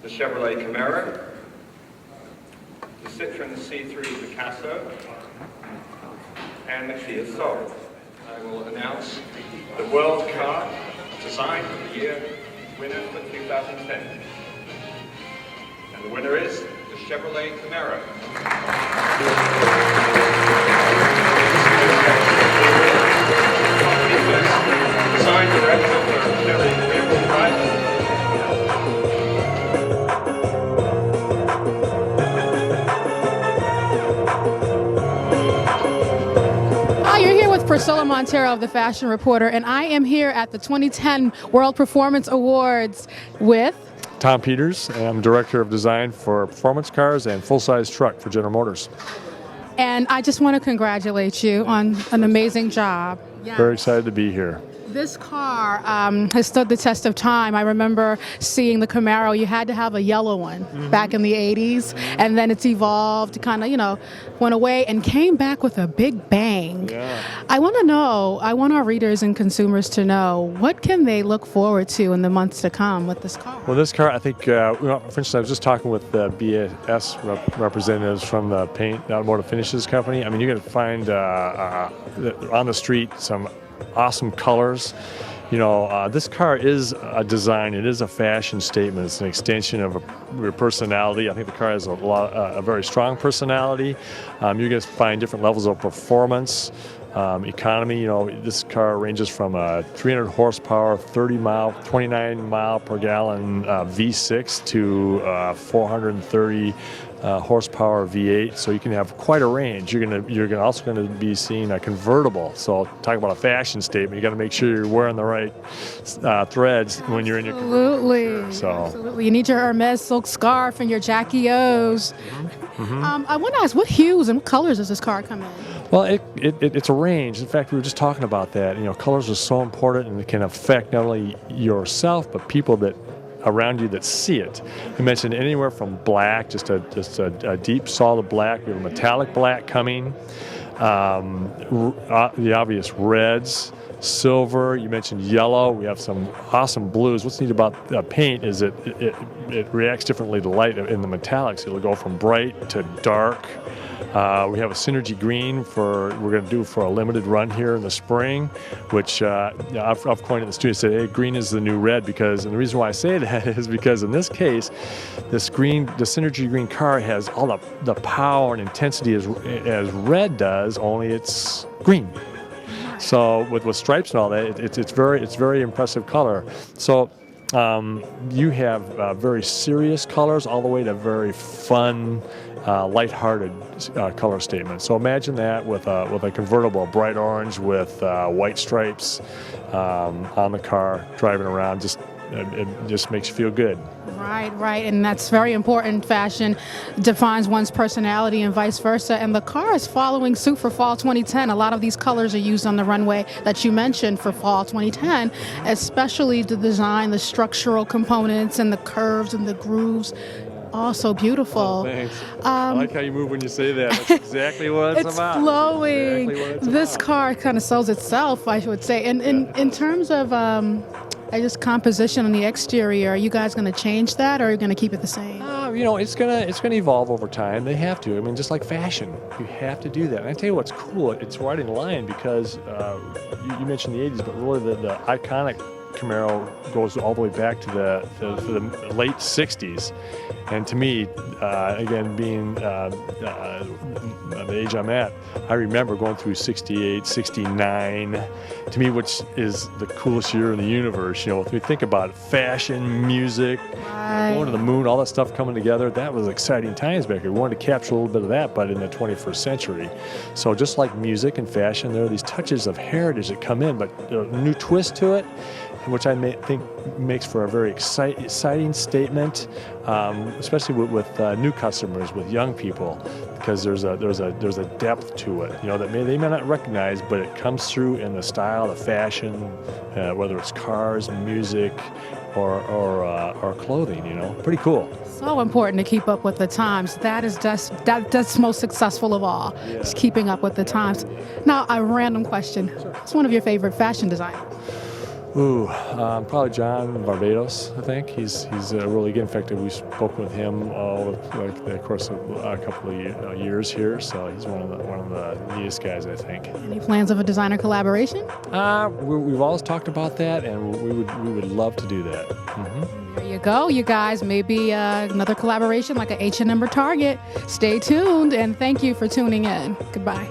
the Chevrolet Camaro, the Citroen C3 Picasso, and the Kia Soul. I will announce the World Car Design of the Year winner for 2010. And the winner is the Chevrolet Camaro. Design director for Chevy Rear-Wheel Drive. Priscilla Montero of the Fashion Reporter, and I am here at the 2010 World Performance Awards with Tom Peters, and I'm Director of Design for Performance Cars and Full-Size Truck for General Motors. And I just want to congratulate you on an amazing job. Yes. Very excited to be here. This car has stood the test of time. I remember seeing the Camaro. You had to have a yellow one back in the 80s, and then it's evolved, kind of, went away and came back with a big bang. Yeah. I want our readers and consumers to know, what can they look forward to in the months to come with this car? Well, this car, I think, for instance, I was just talking with the BAS representatives from the Automotive Finishes Company. I mean, you're going to find on the street some awesome colors. This car is a design. It is a fashion statement. It's an extension of your personality. I think the car has a very strong personality. You're going to find different levels of performance, economy. This car ranges from 300 horsepower, 29 mile per gallon V6 to 430 horsepower V8, so you can have quite a range. You're also going to be seeing a convertible. So talk about a fashion statement. You got to make sure you're wearing the right threads when you're in your convertible. Absolutely. You need your Hermes silk scarf and your Jackie O's. I want to ask, what hues and what colors does this car come in? Well, it's a range. In fact, we were just talking about that. Colors are so important, and it can affect not only yourself but people that around you that see it. You mentioned anywhere from black, just a deep solid black. We have a metallic black coming. The obvious reds, silver. You mentioned yellow. We have some awesome blues. What's neat about paint is it reacts differently to light in the metallics. It'll go from bright to dark. We have a synergy green we're going to do for a limited run here in the spring, which I've coined it in the studio. Said, hey, green is the new red, and the reason why I say that is because in this case, the synergy green car has all the power and intensity as red does, only it's green. So with stripes and all that, it's very impressive color. So you have very serious colors all the way to very fun, lighthearted color statement. So imagine that with a convertible, bright orange with white stripes on the car, driving around. It just makes you feel good. Right, and that's very important. Fashion defines one's personality and vice versa, and the car is following suit for fall 2010. A lot of these colors are used on the runway that you mentioned for fall 2010, especially the design, the structural components, and the curves and the grooves. Also beautiful. Oh, thanks. I like how you move when you say that. That's exactly what it's about. It's flowing. Exactly this car kind of sells itself, I would say. And in terms of just composition on the exterior, are you guys going to change that, or are you going to keep it the same? It's gonna evolve over time. They have to. I mean, just like fashion, you have to do that. And I tell you what's cool. It's right in line because you mentioned the 80s, but really the iconic Camaro goes all the way back to the late 60s. And to me, again, being the age I'm at, I remember going through 68, 69, to me, which is the coolest year in the universe. If we think about it, fashion, music, going to the moon, all that stuff coming together, that was exciting times back here. We wanted to capture a little bit of that, but in the 21st century. So just like music and fashion, there are these touches of heritage that come in, but a new twist to it, which I think makes for a very exciting statement, especially with new customers, with young people, because there's a depth to it, that they may not recognize, but it comes through in the style, the fashion, whether it's cars, music, or clothing. Pretty cool. So important to keep up with the times. That's most successful of all. Yeah. Just keeping up with the times. Now, a random question. Sure. What's one of your favorite fashion designers? Ooh, probably John Barbados. I think he's really good. In fact, we've spoken with him over like the course of a couple of years here. So he's one of the neatest guys, I think. Any plans of a designer collaboration? We've always talked about that, and we would love to do that. There you go, you guys. Maybe another collaboration like a H&M or Target. Stay tuned, and thank you for tuning in. Goodbye.